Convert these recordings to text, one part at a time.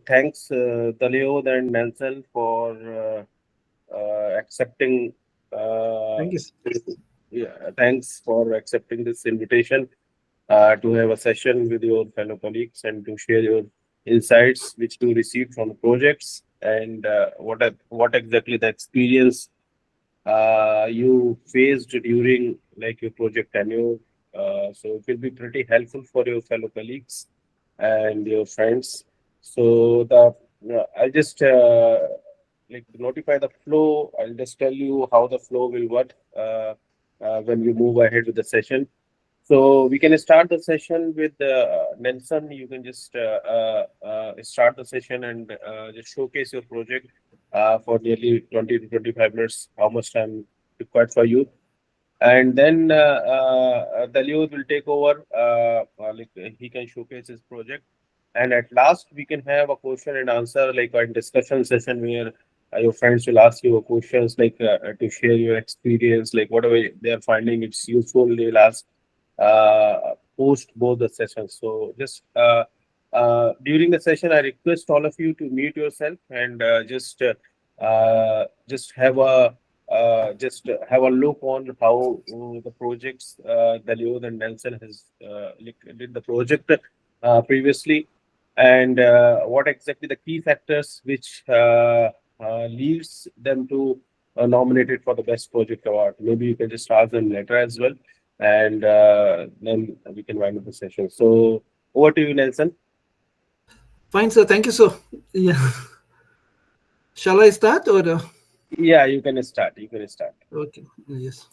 thanks Dalyodh and Nelson for accepting. Thank you. Yeah, thanks for accepting this invitation to have a session with your fellow colleagues and to share your insights which you received from the projects and what exactly the experience you faced during like your project tenure. So it will be pretty helpful for your fellow colleagues and your friends. So I'll just like notify the flow. I'll just tell you how the flow will work when we move ahead with the session. So we can start the session with Nelson. You can just start the session and just showcase your project for nearly 20 to 25 minutes, how much time required for you. And then Dalyodh will take over, like he can showcase his project. And at last, we can have a question and answer, like a discussion session where your friends will ask you questions, like to share your experience, like whatever they are finding it's useful, they'll ask post both the sessions. So during the session, I request all of you to mute yourself and just have a look on how the projects Dalyodh and Nelson has like, did the project previously, and what exactly the key factors which leads them to nominated for the best project award. Maybe you can just ask them later as well, and then we can wind up the session. So over to you, Nelson. Fine, sir. Thank you, sir. Yeah. Shall I start or? Yeah, you can start. You can start. Okay. Yes.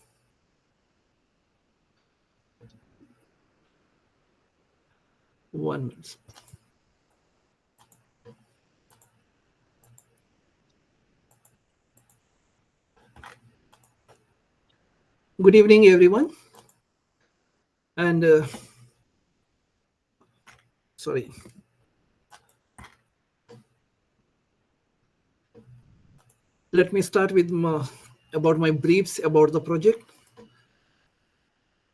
One minute. Good evening, everyone. And sorry. Let me start with about my briefs about the project.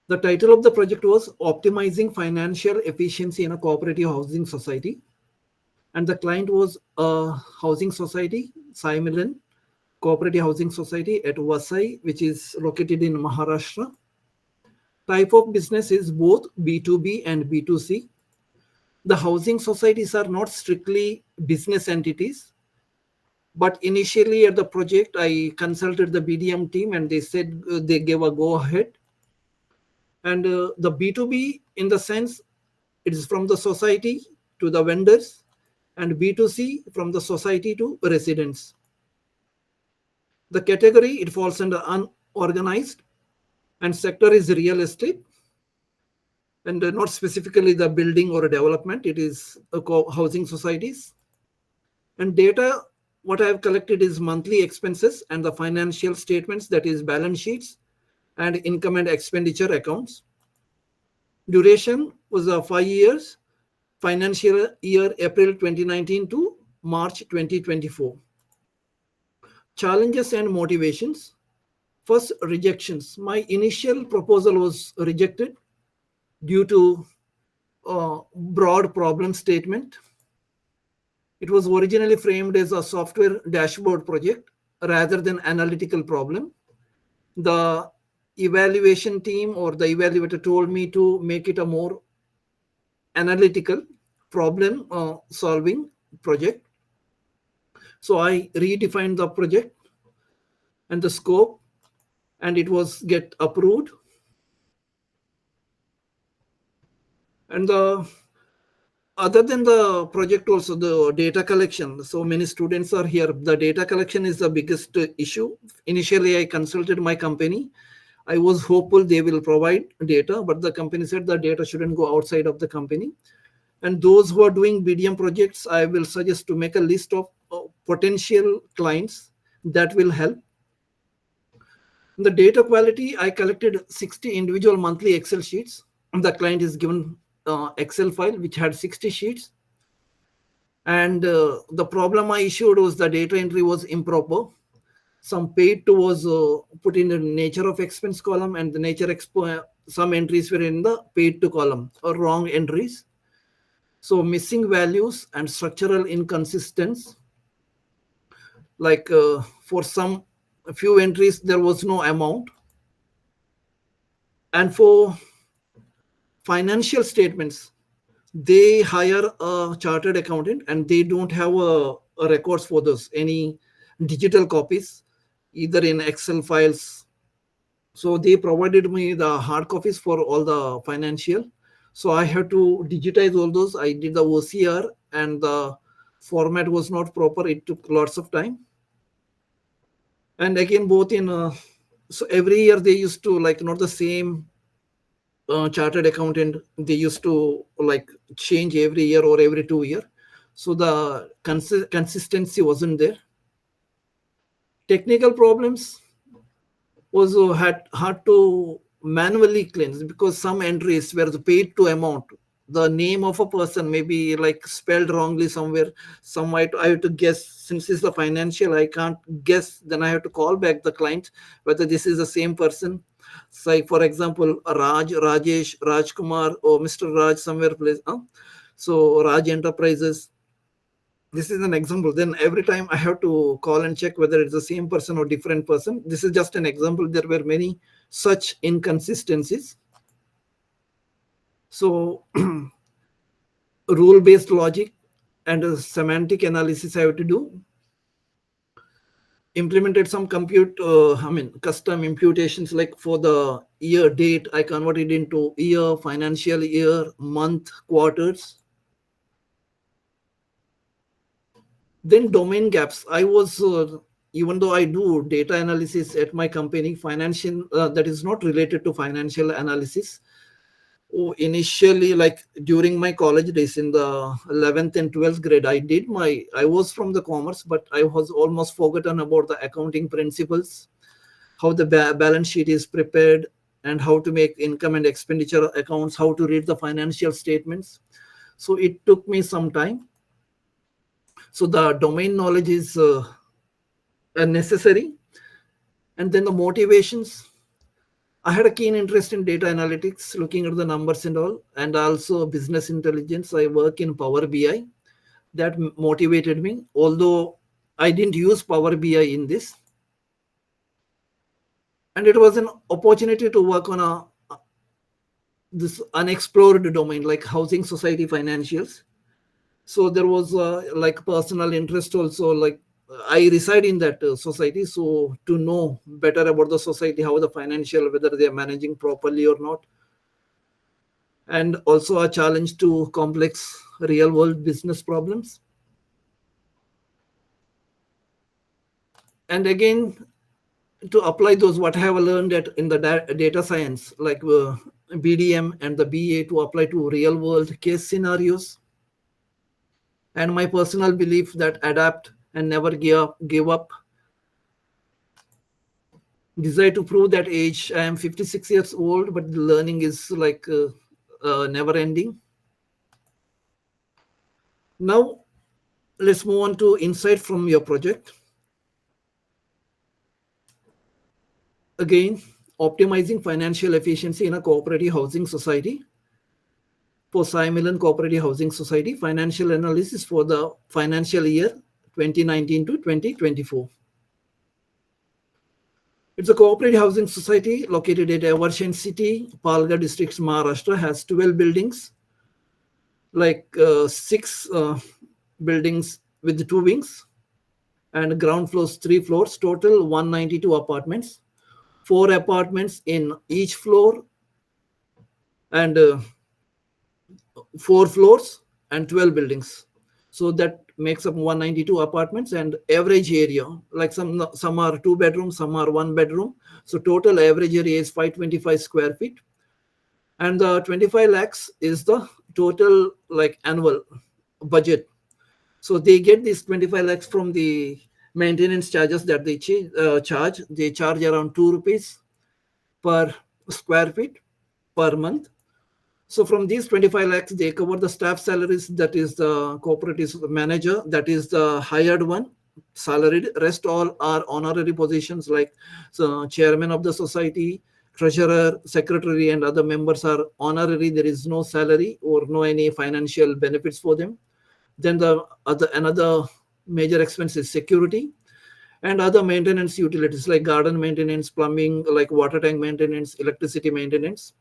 The title of the project was Optimizing Financial Efficiency in a Cooperative Housing Society. And the client was a housing society, Saimalan Cooperative Housing Society at Vasai, which is located in Maharashtra. Type of business is both B2B and B2C. The housing societies are not strictly business entities, but initially at the project, I consulted the BDM team and they said they gave a go ahead. And the B2B, in the sense, it is from the society to the vendors, and B2C from the society to residents. The category, it falls under unorganized, and sector is real estate, and not specifically the building or development. It is housing societies. And data, what I have collected is monthly expenses and the financial statements, that is balance sheets and income and expenditure accounts. Duration was 5 years, financial year April 2019 to March 2024. Challenges and motivations. First, rejections. My initial proposal was rejected due to a broad problem statement. It was originally framed as a software dashboard project rather than analytical problem. The evaluation team or the evaluator told me to make it a more analytical problem solving project. So I redefined the project and the scope, and it was get approved. And the other than the project, also the data collection. So many students are here. The data collection is the biggest issue. Initially, I consulted my company. I was hopeful they will provide data, but the company said the data shouldn't go outside of the company. And those who are doing BDM projects, I will suggest to make a list of potential clients that will help. In the data quality, I collected 60 individual monthly Excel sheets. The client is given Excel file which had 60 sheets. And the problem I issued was the data entry was improper. Some paid to was put in the nature of expense column, and the some entries were in the paid to column, or wrong entries. So missing values and structural inconsistency, like for some few entries there was no amount, and for financial statements they hire a chartered accountant and they don't have a records for this, any digital copies, either in Excel files. So they provided me the hard copies for all the financial. So I had to digitize all those. I did the OCR and the format was not proper. It took lots of time. And again, both in so every year they used to like not the same chartered accountant. They used to like change every year or every 2 year. So the consistency wasn't there. Technical problems was had hard to manually cleanse because some entries were the paid to amount. The name of a person may be like spelled wrongly somewhere. Some might I have to guess, since it's the financial, I can't guess. Then I have to call back the client whether this is the same person. Say for example, Raj, Rajesh, Rajkumar, or Mr. Raj somewhere place. So Raj Enterprises, this is an example. Then every time I have to call and check whether it's the same person or different person. This is just an example. There were many such inconsistencies. So rule based logic and semantic analysis I have to do. Implemented some custom imputations, like for the year date I converted into year, financial year, month, quarters. Then domain gaps. I was, even though I do data analysis at my company, financial, that is not related to financial analysis. Oh, initially, like during my college days in the 11th and 12th grade, I was from the commerce, but I was almost forgotten about the accounting principles, how the balance sheet is prepared, and how to make income and expenditure accounts, how to read the financial statements. So it took me some time. So the domain knowledge is necessary. And then the motivations. I had a keen interest in data analytics, looking at the numbers and all, and also business intelligence. I work in Power BI. That motivated me, although I didn't use Power BI in this. And it was an opportunity to work on this unexplored domain like housing society financials. So there was like personal interest also, like I reside in that society, so to know better about the society, how the financial, whether they are managing properly or not. And also a challenge to complex real world business problems. And again, to apply those what I have learned in the data science, like BDM and the BA, to apply to real world case scenarios. And my personal belief that adapt and never give up. Desire to prove that age. I am 56 years old, but the learning is like never ending. Now, let's move on to insight from your project. Again, optimizing financial efficiency in a cooperative housing society. For Simon Cooperative Housing Society, financial analysis for the financial year 2019 to 2024. It's a cooperative housing society located at Evershan City, Palghar district, Maharashtra. Has 12 buildings, like 6 buildings with 2 wings, and ground floors 3 floors. Total 192 apartments, 4 apartments in each floor, and 4 floors and 12 buildings. So that makes up 192 apartments, and average area, like some are 2 bedrooms, some are 1 bedroom. So total average area is 525 square feet. And the 25 lakhs is the total like annual budget. So they get this 25 lakhs from the maintenance charges that they charge. They charge around 2 rupees per square feet per month. So from these 25 lakhs, they cover the staff salaries, that is the cooperative manager, that is the hired one, salaried. Rest all are honorary positions like so chairman of the society, treasurer, secretary, and other members are honorary. There is no salary or no any financial benefits for them. Then the other another major expense is security and other maintenance utilities like garden maintenance, plumbing, like water tank maintenance, maintenance,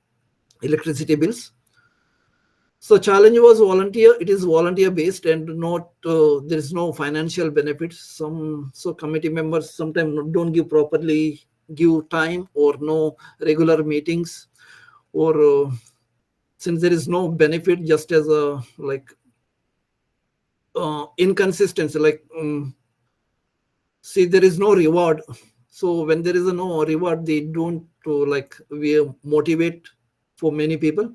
electricity bills. So challenge was volunteer. It is volunteer based and not there is no financial benefits. Some so committee members sometimes don't give time or no regular meetings or since there is no benefit, just as a like inconsistency. Like see, there is no reward. So when there is a no reward, they don't like we motivate for many people.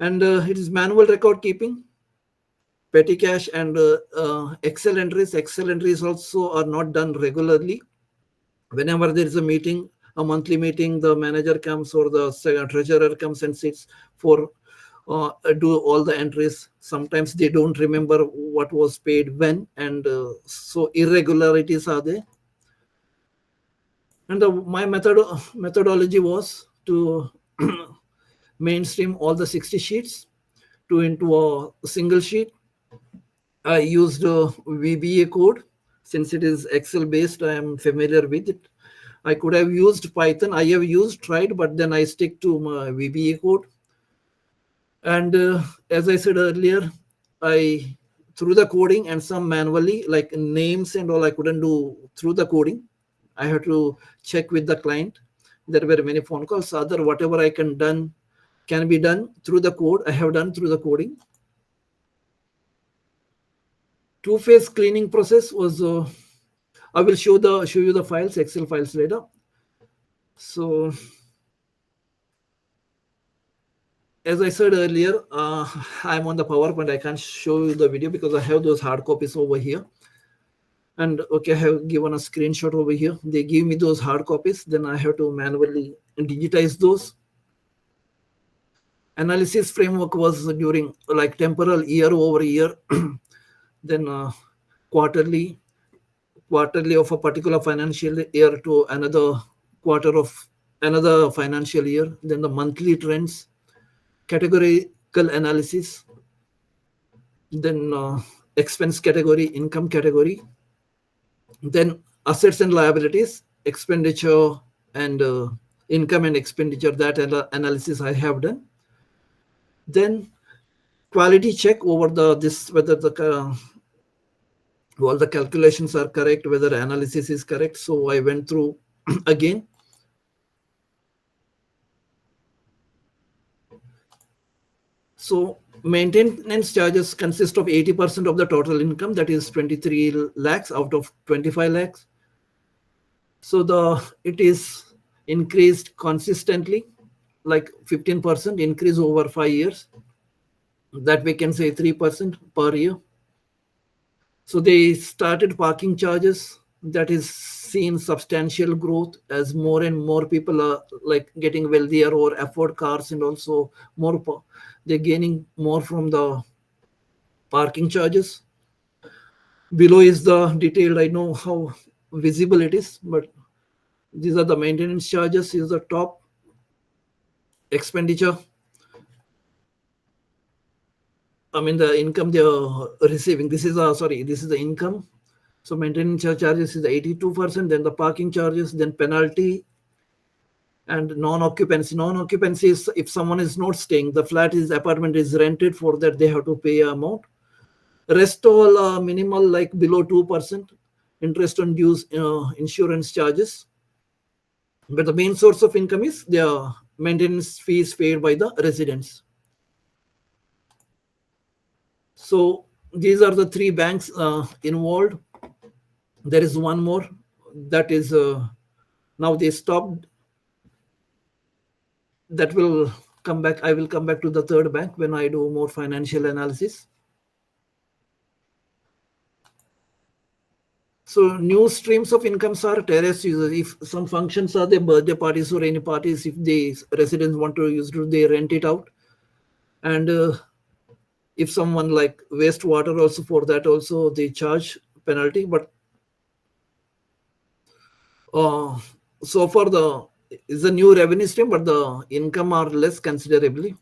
And it is manual record keeping, petty cash, and Excel entries. Excel entries also are not done regularly. Whenever there is a meeting, a monthly meeting, the manager comes or the treasurer comes and sits for do all the entries. Sometimes they don't remember what was paid when, and so irregularities are there. And my methodology was to mainstream all the 60 sheets to into a single sheet. I used VBA code. Since it is Excel based, I am familiar with it. I could have used Python. I have tried, but then I stick to my VBA code. And as I said earlier, I through the coding and some manually, like names and all, I couldn't do through the coding. I had to check with the client. There were many phone calls. Other whatever I can be done through the code. I have done through the coding. Two-phase cleaning process was. I will show you the files, Excel files later. So, as I said earlier, I'm on the PowerPoint. I can't show you the video because I have those hard copies over here. And okay, I have given a screenshot over here. They give me those hard copies. Then I have to manually digitize those. Analysis framework was during like temporal year over year. Then quarterly of a particular financial year to another quarter of another financial year. Then the monthly trends, categorical analysis, then expense category, income category, then assets and liabilities, expenditure and income and expenditure. That analysis I have done. Then quality check over whether all the calculations are correct, whether analysis is correct. So I went through again. So maintenance charges consist of 80% of the total income, that is 23 lakhs out of 25 lakhs. So it is increased consistently, like 15% increase over 5 years. That we can say 3% per year. So they started parking charges. That is seen substantial growth as more and more people are like getting wealthier or afford cars, and also they're gaining more from the parking charges. Below is the detailed. I know how visible it is, but these are the maintenance charges. Is the top expenditure. I mean the income they are receiving. This is the income. So maintenance charges is the 82%, then the parking charges, then penalty, and non-occupancy. Non-occupancy is if someone is not staying, the apartment is rented, for that they have to pay amount. Rest all minimal, like below 2%, interest on dues, insurance charges. But the main source of income is the maintenance fees paid by the residents. So these are the three banks involved. There is one more, that is now they stopped. That will come back. I will come back to the third bank when I do more financial analysis. So new streams of incomes are terrace users. If some functions are there, birthday parties or any parties, if the residents want to use it, they rent it out. And if someone like wastewater, also for that also they charge penalty. But so far is a new revenue stream, but the income are less considerably.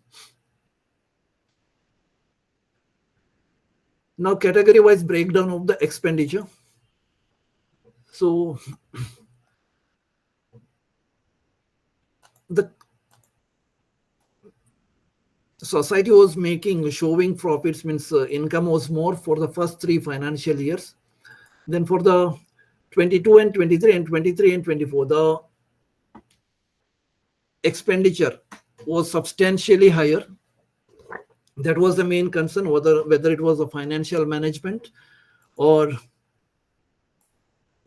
Now, category-wise breakdown of the expenditure. So, the society was showing profits, means income was more for the first 3 financial years. Then for the 22 and 23 and 23 and 24, the expenditure was substantially higher. That was the main concern, whether it was a financial management or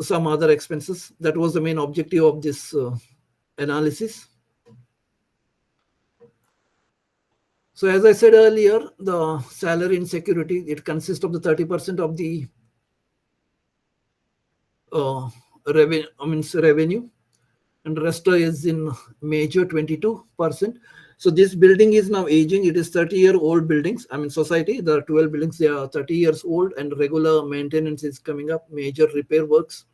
some other expenses. That was the main objective of this analysis. So as I said earlier, the salary and security, it consists of the 30% of the revenue, and the rest is in major 22%. So this building is now aging. It is 30-year-old buildings. Society, the 12 buildings, they are 30 years old, and regular maintenance is coming up, major repair works.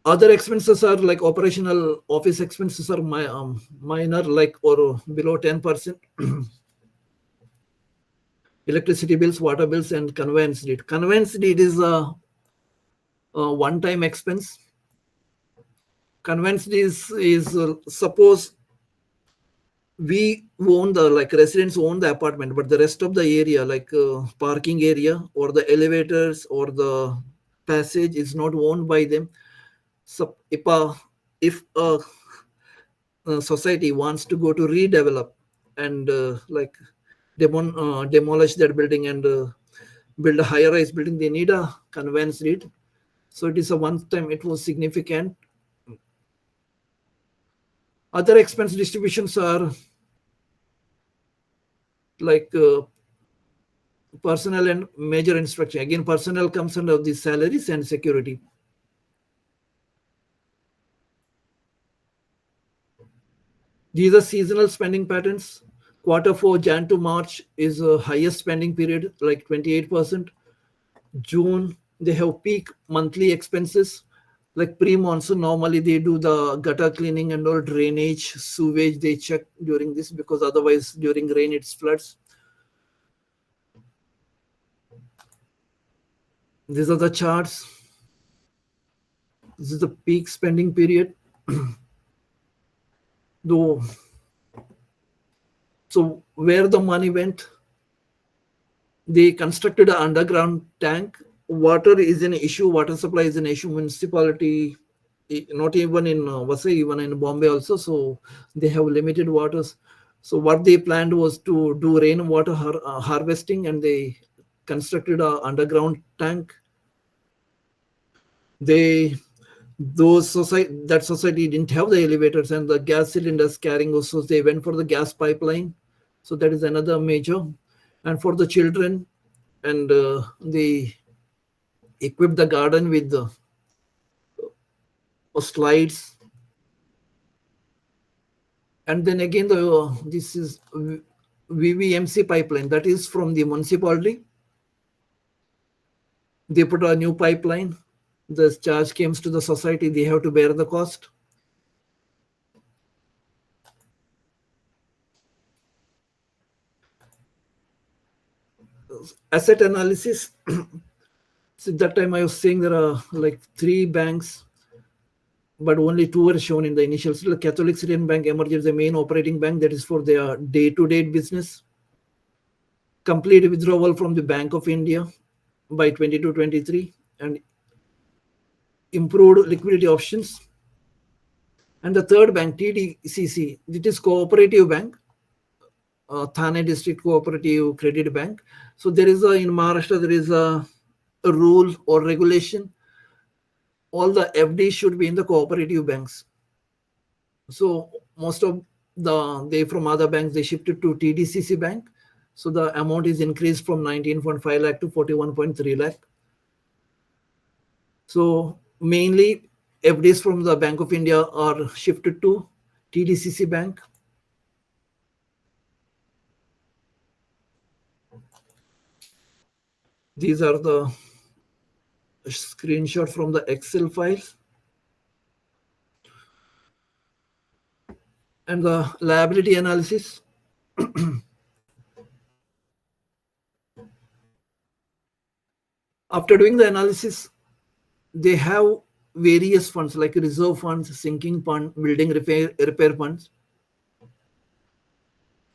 Other expenses are like operational office expenses are minor, like or below 10%. Electricity bills, water bills, and conveyance deed. Conveyance deed is a one-time expense. Conveyance deed is suppose we own the, like residents own the apartment, but the rest of the area, like parking area or the elevators or the passage, is not owned by them. So if a society wants to go to redevelop and like demolish that building and build a higher rise building, they need a conveyance deed. So it is a one time, it was significant. Other expense distributions are like personnel and major instruction. Again, personnel comes under the salaries and security. These are seasonal spending patterns. Quarter 4, Jan to March, is a highest spending period, like 28%. June, they have peak monthly expenses. Like pre-monsoon, normally they do the gutter cleaning and all, drainage, sewage, they check during this, because otherwise during rain it floods. These are the charts. This is the peak spending period. Though, so where the money went, they constructed an underground tank. Water is an issue. Water supply is an issue. Municipality, not even in Vasai, even in Bombay also. So they have limited waters. So what they planned was to do rainwater harvesting, and they constructed an underground tank. That society didn't have the elevators and the gas cylinders carrying us, so they went for the gas pipeline. So that is another major. And for the children, and they equipped the garden with the slides. And then again, this is VVMC pipeline, that is from the municipality. They put a new pipeline. The charge comes to the society. They have to bear the cost. Asset analysis. So that time I was saying there are like 3 banks, but only 2 were shown in the initial. So the Catholic Syrian Bank emerged as the main operating bank, that is for their day-to-day business. Complete withdrawal from the Bank of India by 22-23, and improved liquidity options. And the third bank, TDCC, it is cooperative bank, Thane District Cooperative Credit Bank. So there is in Maharashtra, there is a rule or regulation. All the FD should be in the cooperative banks. So most of they from other banks, they shifted to TDCC bank. So the amount is increased from 19.5 lakh to 41.3 lakh. So mainly FDs from the Bank of India are shifted to TDCC bank. These are the screenshot from the Excel files. And the liability analysis. After doing the analysis, they have various funds like reserve funds, sinking fund, building repair funds.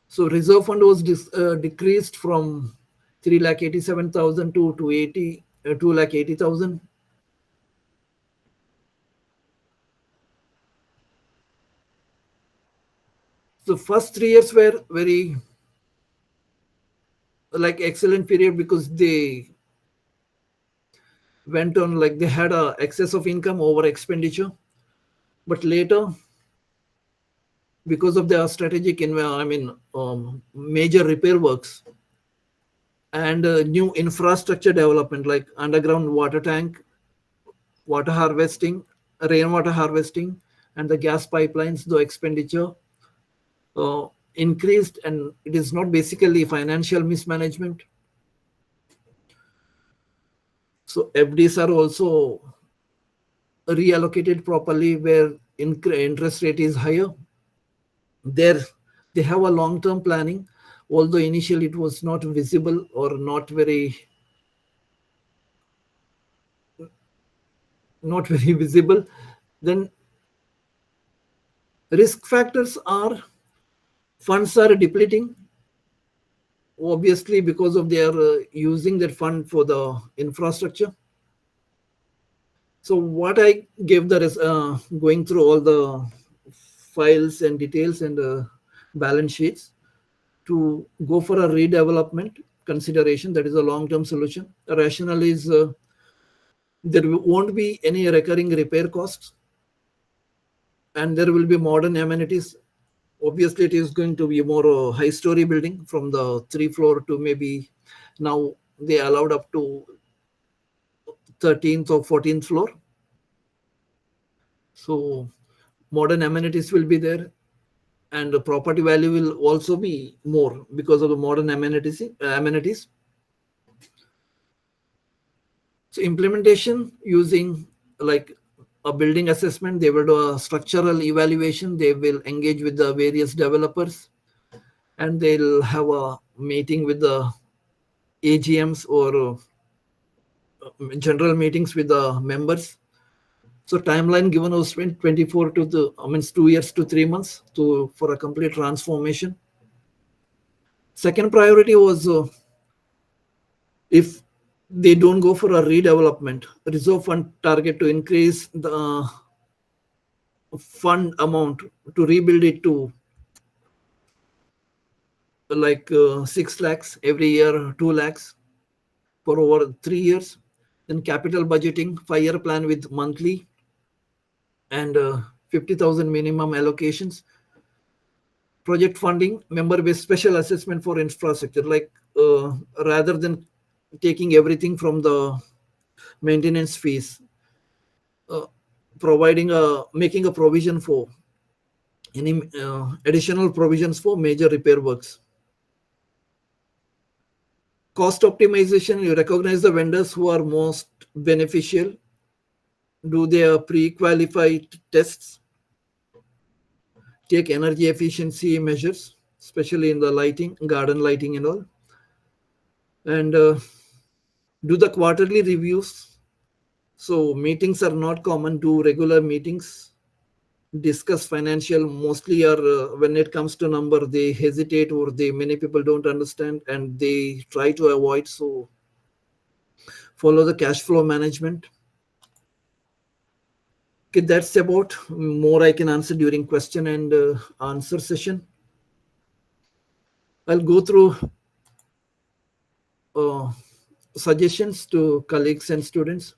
So reserve fund was decreased from 3,87,000 to 2,80,000. The first 3 years were very like excellent period because they went on like they had a excess of income over expenditure. But later, because of their strategic, major repair works and new infrastructure development like underground water tank, water harvesting, rainwater harvesting, and the gas pipelines, the expenditure increased, and it is not basically financial mismanagement. So FDs are also reallocated properly where interest rate is higher. There, they have a long-term planning, although initially it was not visible or not very visible. Then risk factors are funds are depleting, obviously because of their using that fund for the infrastructure. So what I gave the going through all the files and details and balance sheets to go for a redevelopment consideration, that is a long-term solution. The rationale is there won't be any recurring repair costs and there will be modern amenities. Obviously it is going to be more high story building from the 3 floor to maybe now they allowed up to 13th or 14th floor. So modern amenities will be there and the property value will also be more because of the modern amenities. So implementation using like a building assessment, they will do a structural evaluation, they will engage with the various developers and they'll have a meeting with the AGMs or general meetings with the members. So timeline given was 24 to 2 years to 3 months to for a complete transformation. Second priority was if they don't go for a redevelopment, reserve fund target to increase the fund amount to rebuild it to like 6 lakhs every year, 2 lakhs for over 3 years. Then capital budgeting, 5-year plan with monthly and 50,000 minimum allocations. Project funding, member-based special assessment for infrastructure, like rather than taking everything from the maintenance fees, uh, making a provision for any additional provisions for major repair works. Cost optimization, you recognize the vendors who are most beneficial, do their pre-qualified tests, take energy efficiency measures, especially in the lighting, garden lighting and all, and do the quarterly reviews. So meetings are not common, do regular meetings, discuss financial, mostly are when it comes to number, they hesitate or many people don't understand and they try to avoid. So follow the cash flow management. Okay, that's about more I can answer during question and answer session. I'll go through uh, suggestions to colleagues and students.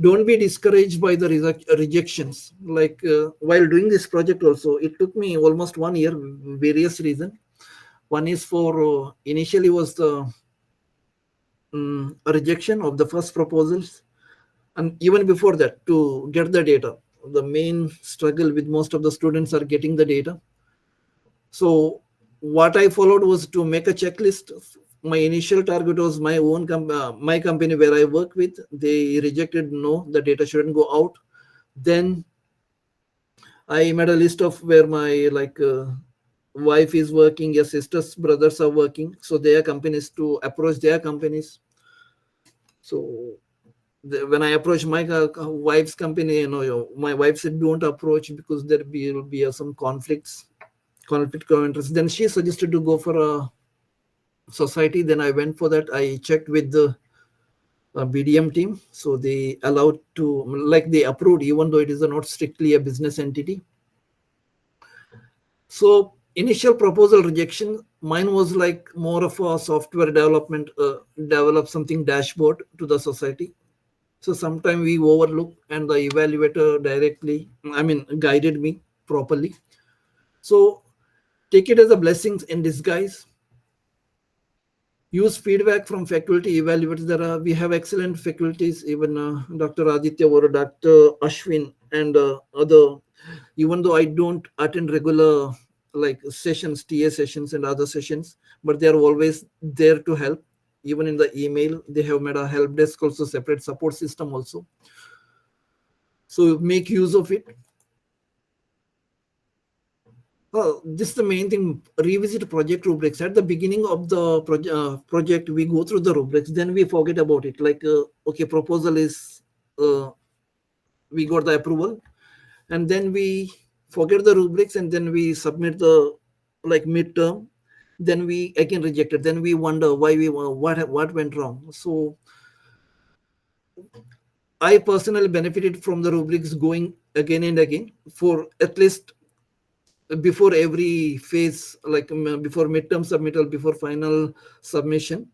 Don't be discouraged by the rejections. Like while doing this project also, it took me almost 1 year, various reasons. One is for initially was the rejection of the first proposals, and even before that to get the data. The main struggle with most of the students are getting the data. So what I followed was to make a checklist. My initial target was my own my company where I work with. They rejected, no, the data shouldn't go out. Then I made a list of where my wife is working, your sisters, brothers are working, so their companies to approach their companies. So when I approach my wife's company, my wife said don't approach because will be some conflict of interest. Then she suggested to go for a society. Then I went for that. I checked with the BDM team, so they allowed to they approved, even though it is not strictly a business entity. So initial proposal rejection, mine was like more of a software development, develop something dashboard to the society. So sometimes we overlook and the evaluator directly, guided me properly. So take it as a blessing in disguise. Use feedback from faculty evaluators. We have excellent faculties, even Dr. Aditya or Dr. Ashwin and other. Even though I don't attend regular sessions, TA sessions and other sessions, but they are always there to help. Even in the email, they have made a help desk also, separate support system also. So make use of it. This is the main thing. Revisit project rubrics. At the beginning of the project, we go through the rubrics. Then we forget about it. Okay, proposal is, we got the approval. And then we forget the rubrics and then we submit the midterm. Then we again reject it. Then we wonder why what went wrong. So I personally benefited from the rubrics going again and again for at least before every phase, before midterm submittal, before final submission.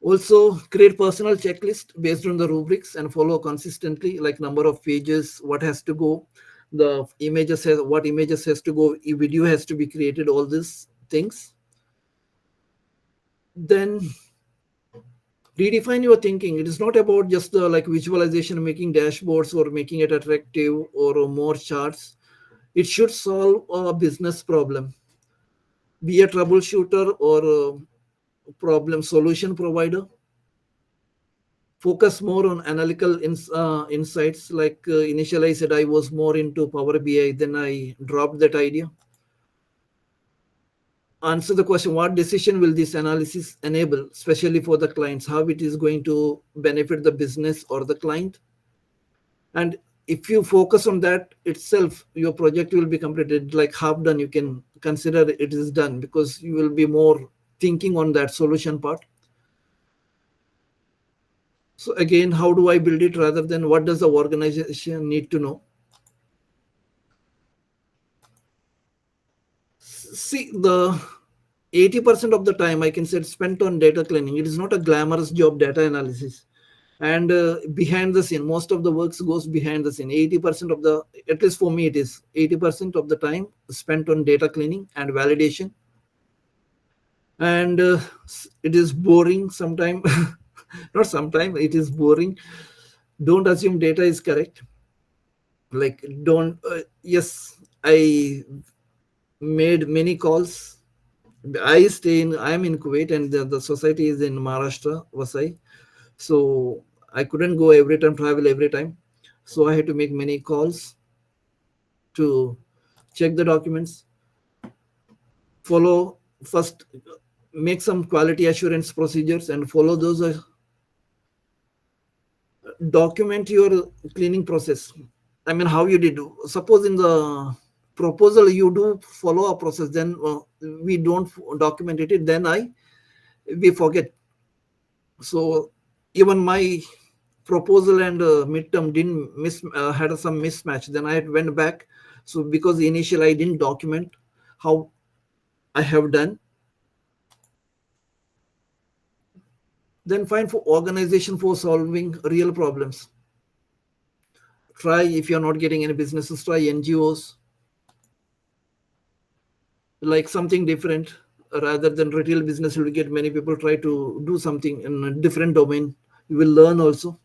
Also create personal checklist based on the rubrics and follow consistently, like number of pages, what has to go, the images has what images has to go, a video has to be created, all these things. Then redefine your thinking. It is not about just the visualization, making dashboards or making it attractive or more charts. It should solve a business problem. Be a troubleshooter or a problem solution provider. Focus more on analytical insights. Initially, I said I was more into Power BI, then I dropped that idea. Answer the question, what decision will this analysis enable, especially for the clients, how it is going to benefit the business or the client. And if you focus on that itself, your project will be completed, like half done. You can consider it is done because you will be more thinking on that solution part. So again, how do I build it rather than what does the organization need to know? See, the 80% of the time I can say it's spent on data cleaning. It is not a glamorous job, data analysis. And behind the scene, most of the works goes behind the scene. 80% of the, at least for me, it is 80% of the time spent on data cleaning and validation. And it is boring sometimes. Not sometimes, it is boring. Don't assume data is correct. Yes, I made many calls. I'm in Kuwait and the society is in Maharashtra, Vasai. So I couldn't go every time, travel every time. So I had to make many calls to check the documents, follow first, make some quality assurance procedures and follow those, document your cleaning process. How you did. Suppose in the proposal you do follow a process, then we don't document it, then we forget. So even my proposal and midterm didn't had some mismatch. Then I went back. So because initially I didn't document how I have done. Then find for organization for solving real problems. Try, if you're not getting any businesses, try NGOs, like something different. Rather than retail business, you will get many people try to do something in a different domain. You will learn also.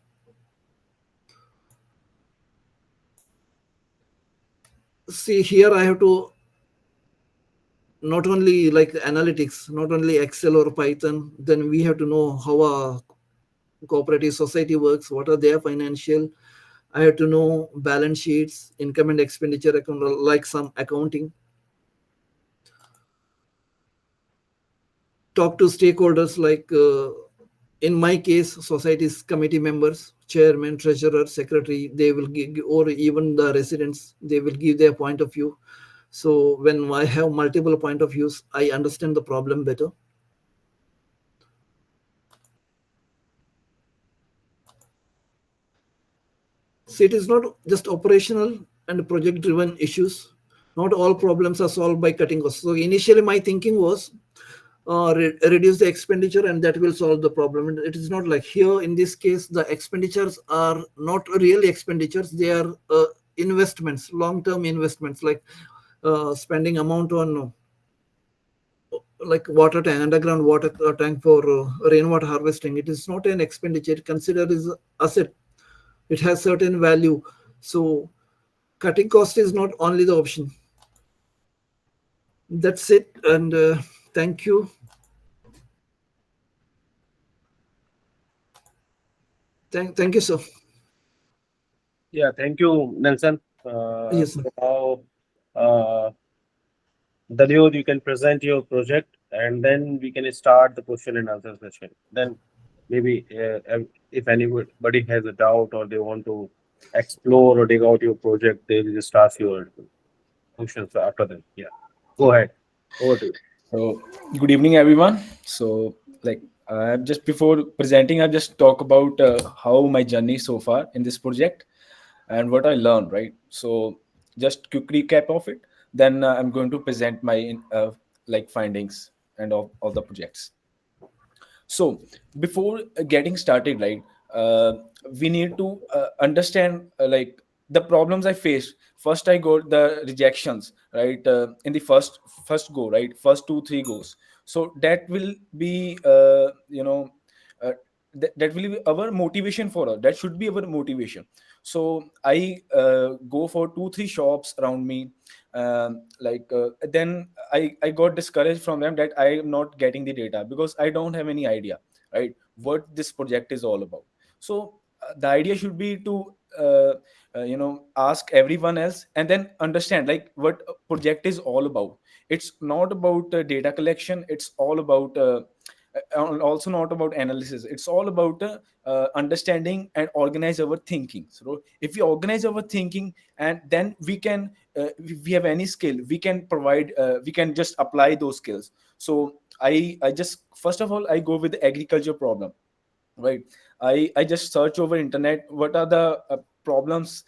See, here I have to not only like analytics, not only Excel or Python, then we have to know how a cooperative society works, what are their financial. I had to know balance sheets, income and expenditure account, like some accounting. Talk to stakeholders like, in my case, society's committee members, chairman, treasurer, secretary. They will give, or even the residents, they will give their point of view. So when I have multiple point of views, I understand the problem better. So it is not just operational and project driven issues. Not all problems are solved by cutting costs. So initially, my thinking was, reduce the expenditure and that will solve the problem. And it is not like here in this case, the expenditures are not really expenditures, they are investments, long term investments, like spending amount on like water tank, underground water tank for rainwater harvesting. It is not an expenditure, considered as asset. It has certain value. So cutting cost is not only the option. That's it. And thank you. Thank you, sir. Yeah, thank you, Nelson. Yes, sir. So now, Dalyodh, you can present your project and then we can start the question and answer session. Then maybe if anybody has a doubt or they want to explore or dig out your project, they will just ask your questions after that. Yeah, go ahead. Over to you. So, good evening, everyone. So, just before presenting, I just talk about how my journey so far in this project and what I learned. Right. So, just quick recap of it. Then I'm going to present my findings and of the projects. So before getting started, right, uh, we need to understand the problems I faced. First I got the rejections, right, in the first go, right, first 2 3 goes. So that will be uh, that will be our motivation for us. That should be our motivation. So I go for 2 3 shops around me. Then I got discouraged from them that I am not getting the data because I don't have any idea, right, what this project is all about. So the idea should be to ask everyone else and then understand like what a project is all about. It's not about data collection. It's all about also not about analysis. It's all about understanding and organize our thinking. So if we organize our thinking and then we can if we have any skill, we can provide we can just apply those skills. So I just first of all I go with the agriculture problem, right. I just search over internet what are the problems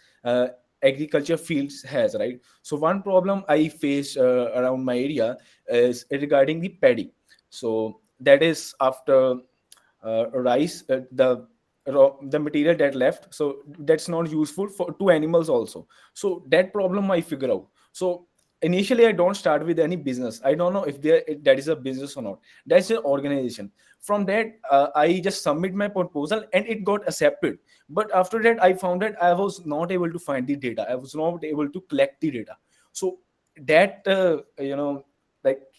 agriculture fields has, right. So one problem I face around my area is regarding the paddy. So that is after rice, the material that left, so that's not useful for to animals also. So that problem I figure out. So initially I don't start with any business. I don't know if that is a business or not. That's an organization. From that I just submit my proposal and it got accepted. But after that I found that I was not able to find the data. I was not able to collect the data. So that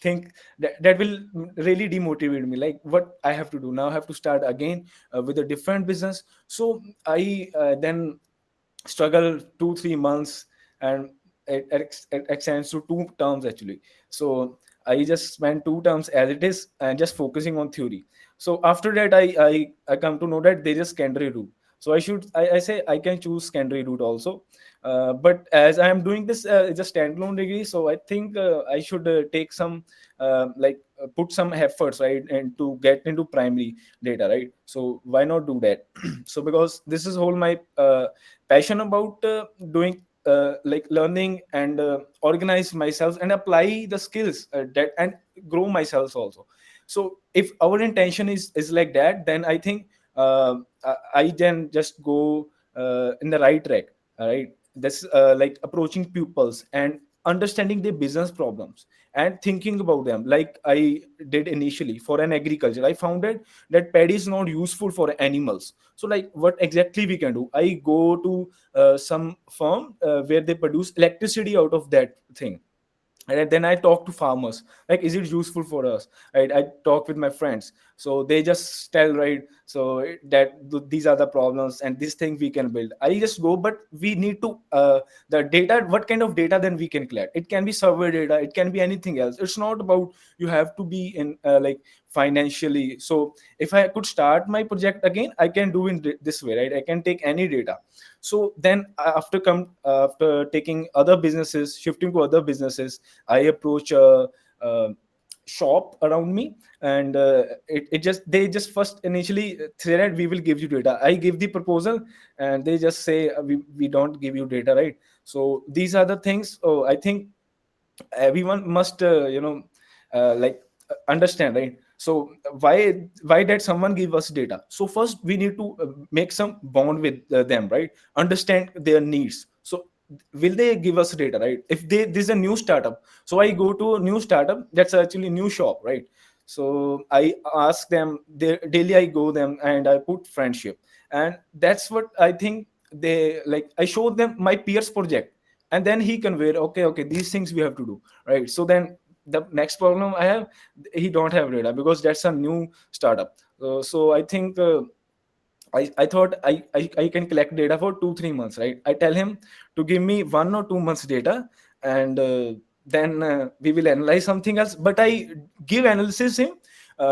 think that will really demotivate me. Like what I have to do now, I have to start again with a different business. So I then struggle 2 3 months, and it extends to 2 terms actually. So I just spent 2 terms as it is and just focusing on theory. So after that I come to know that there is secondary route. So I say I can choose secondary route also. But as I am doing this it's a standalone degree, so I think I should take some put some efforts, right, and to get into primary data, right. So why not do that? So because this is whole my passion about doing learning and organize myself and apply the skills that and grow myself also. So if our intention is like that, then I think I then just go in the right track. All right, that's like approaching pupils and understanding their business problems and thinking about them like I did initially for an agriculture. I found that paddy is not useful for animals. So like what exactly we can do? I go to some firm where they produce electricity out of that thing. And then I talk to farmers like, is it useful for us, right? I talk with my friends. So they just tell, right, so these are the problems and this thing we can build. I just go, but we need to the data, what kind of data then we can collect? It can be survey data, it can be anything else. It's not about you have to be in like financially. So if I could start my project again, I can do in this way, right? I can take any data. So then after taking other businesses, shifting to other businesses, I approach a shop around me, and it just they just first initially say that we will give you data. I give the proposal, and they just say we don't give you data, right? So these are the things. Oh, I think everyone must like understand, right? So why did someone give us data? So first we need to make some bond with them, right? Understand their needs. So will they give us data, right? If they this is a new startup, so I go to a new startup that's actually a new shop, right? So I ask them, they daily I go them and I put friendship, and that's what I think they like. I show them my peers project, and then he conveyed, okay, these things we have to do, right? So then the next problem I have, he don't have data because that's a new startup. So I think I thought I can collect data for 2-3 months, right? I tell him to give me 1 or 2 months data, and then we will analyze something else. But I give analysis him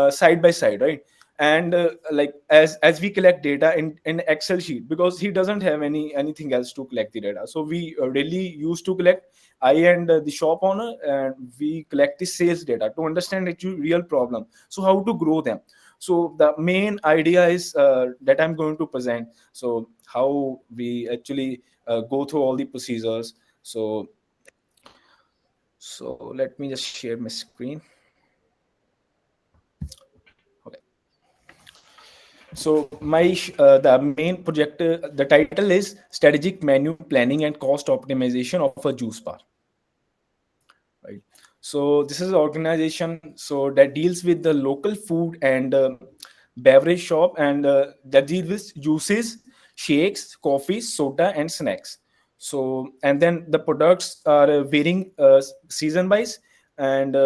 side by side, right? And like as we collect data in Excel sheet, because he doesn't have anything else to collect the data. So we really used to collect, I and the shop owner, and we collect the sales data to understand actually real problem. So how to grow them. So the main idea is that I'm going to present. So how we actually go through all the procedures. So let me just share my screen. Okay. So the main project, the title is Strategic Menu Planning and Cost Optimization of a Juice Bar. Right. So this is an organization so that deals with the local food and beverage shop, and that deals with juices, shakes, coffees, soda, and snacks. So and then the products are varying season wise, and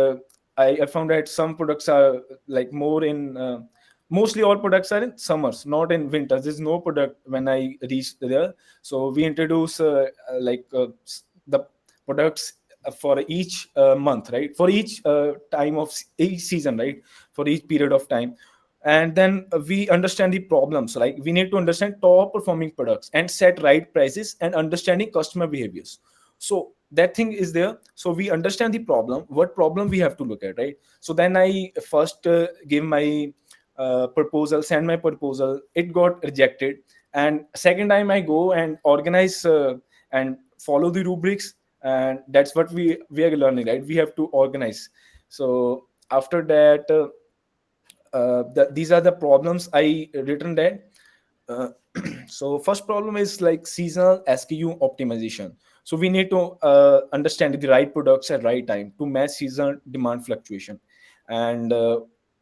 I found that some products are like more in mostly all products are in summers, not in winters. There's no product when I reached there. So we introduce the products for each month, right? For each time of each season, right? For each period of time. And then we understand the problems. Like we need to understand top performing products and set right prices and understanding customer behaviors. So that thing is there. So we understand the problem, what problem we have to look at, right? So then I first give my proposal, send my proposal. It got rejected, and second time I go and organize and follow the rubrics, and that's what we are learning, right? We have to organize. So after that these are the problems I written there. uh, so first problem is like seasonal SKU optimization. So we need to understand the right products at right time to match seasonal demand fluctuation. And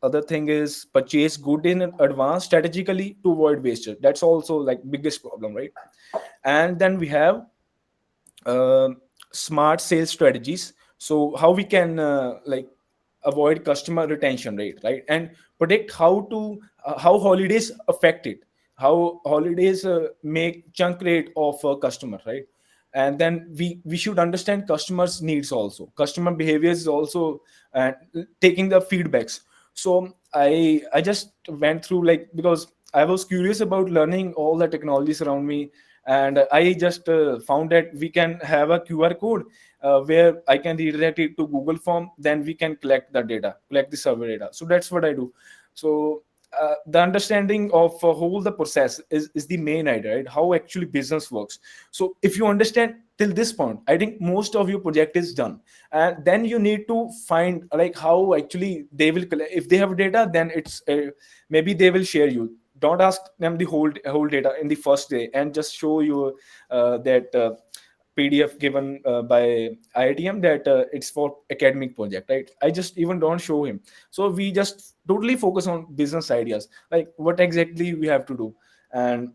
other thing is purchase good in advance strategically to avoid wastage. That's also like biggest problem, right? And then we have smart sales strategies. So how we can like avoid customer retention rate, right? And predict how holidays affect it, how holidays make chunk rate of a customer, right? And then we should understand customers needs also, customer behaviors is also, and taking the feedbacks. So I just went through, like, because I was curious about learning all the technologies around me, and I just found that we can have a QR code where I can redirect it to Google form, then we can collect the data, collect the survey data. So that's what I do. So the understanding of whole the process is the main idea, right? How actually business works. So if you understand till this point, I think most of your project is done. And then you need to find like how actually they will collect. If they have data, then it's maybe they will share you. Don't ask them the whole data in the first day and just show you that PDF given by IITM that it's for academic project, right? I just even don't show him. So we just totally focus on business ideas, like what exactly we have to do. And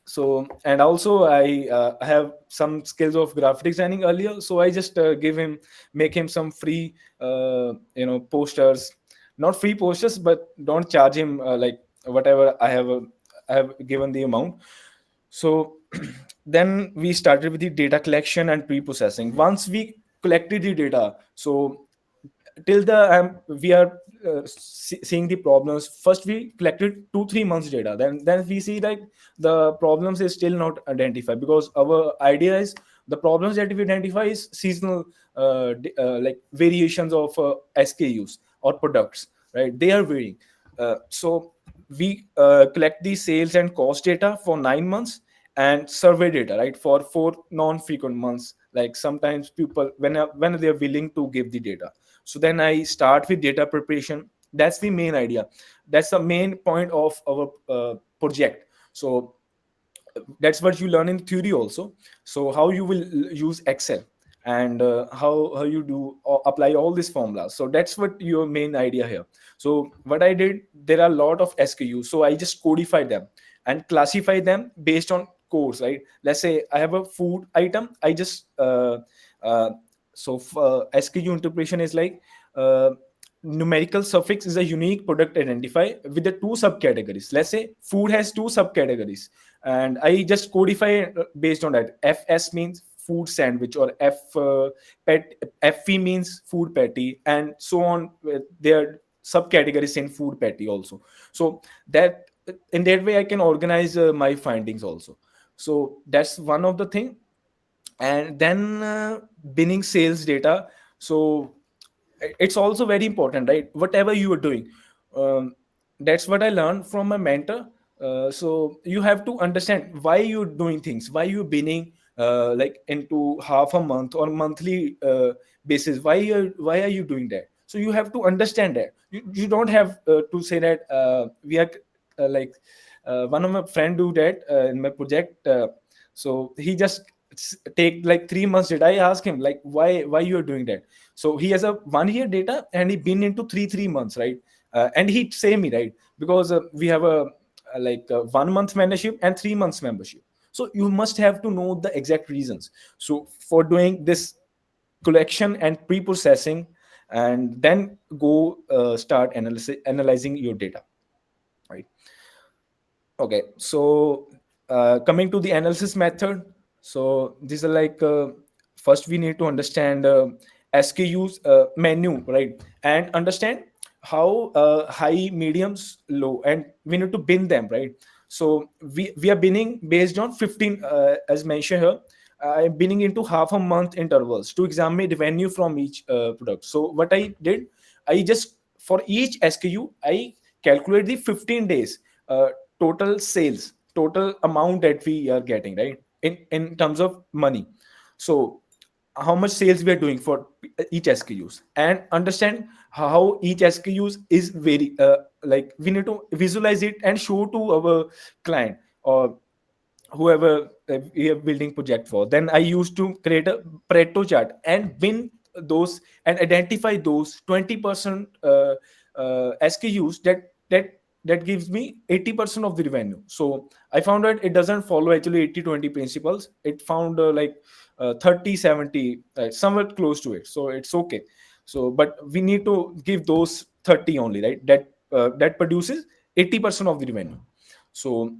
so, and also I have some skills of graphic designing earlier, so I just give him, make him some free posters, not free posters, but don't charge him like whatever I have given the amount. So then we started with the data collection and pre-processing. Once we collected the data, so till the we are seeing the problems. First we collected 2-3 months data, then we see like the problems is still not identified, because our idea is the problems that we identify is seasonal like variations of SKUs or products, right? They are varying. So we collect the sales and cost data for 9 months, and survey data, right, for 4 non-frequent months, like sometimes people when they are willing to give the data. So then I start with data preparation. That's the main idea. That's the main point of our project. So that's what you learn in theory also. So how you will use Excel, and how you do apply all these formulas. So that's what your main idea here. So what I did, there are a lot of SKUs, so I just codify them and classify them based on codes, right? Let's say I have a food item, I just uh, SKU interpretation is like uh, numerical suffix is a unique product identifier with the two subcategories. Let's say food has two subcategories, and I just codify based on that. FS means food sandwich, or FE means food patty, and so on. There are subcategories in food patty also. So that in that way I can organize my findings also. So that's one of the thing. And then binning sales data. So it's also very important, right? Whatever you are doing, um, that's what I learned from my mentor. So you have to understand why you're doing things, why you're binning like into half a month or monthly basis. Why are you doing that? So you have to understand that. You don't have to say that we are like one of my friend do that in my project. So he just take like 3 months data. I ask him like why you are doing that. So he has a 1 year data, and he been into 3 months, right? And he say me, right, because we have a 1 month membership and 3 months membership. So you must have to know the exact reasons. So for doing this collection and pre-processing, and then go start analyzing your data, right? Okay, so coming to the analysis method. So these are like first we need to understand SKUs menu, right, and understand how high, mediums, low, and we need to bin them, right? So we are binning based on 15, as mentioned here. I'm binning into half a month intervals to examine revenue from each product. So what I did, I just for each SKU I calculate the 15 days total sales, total amount that we are getting, right, in terms of money. So how much sales we are doing for each SKUs, and understand how each SKUs is very like we need to visualize it and show to our client or whoever we are building project for. Then I used to create a Pareto chart and win those and identify those 20% SKUs that gives me 80% of the revenue. So I found that it doesn't follow actually 80-20 principles. It found 30-70, somewhere close to it. So it's okay. So but we need to give those 30 only, right? That produces 80% of the revenue. So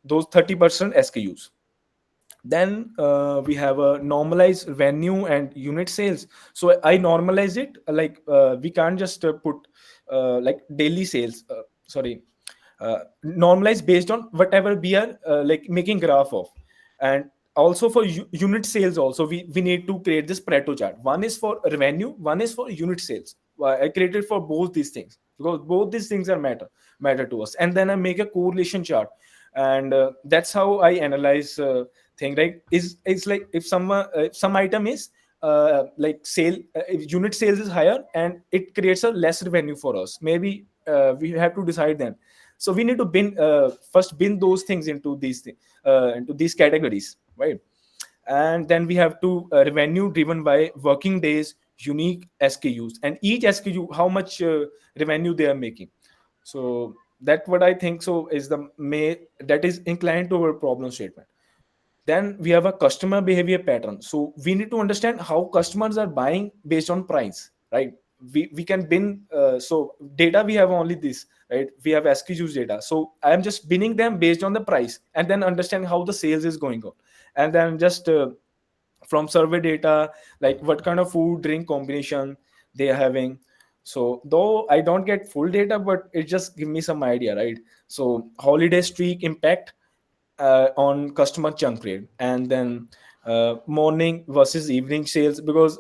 those 30% SKUs. Then we have a normalized revenue and unit sales. So I normalize it like we can't just put like daily sales, sorry, normalize based on whatever we are like making graph of. And also for unit sales also, we need to create this Pareto chart. One is for revenue, one is for unit sales. I created for both these things because both these things are matter to us. And then I make a correlation chart, and that's how I analyze thing, right? Is it's like if some item is like sale, if unit sales is higher and it creates a less revenue for us, maybe we have to decide then. So we need to bin first bin those things into these categories, right? And then we have to revenue driven by working days, unique SKUs, and each SKU how much revenue they are making. So that what I think so is the may that is inclined to our problem statement. Then we have a customer behavior pattern. So we need to understand how customers are buying based on price, right? we can bin, so data we have only this, right? We have SKUs data, so I am just binning them based on the price, and then understand how the sales is going on, and then just from survey data, like what kind of food drink combination they are having. So though I don't get full data, but it just give me some idea, right? So holiday streak impact on customer chunk rate, and then morning versus evening sales, because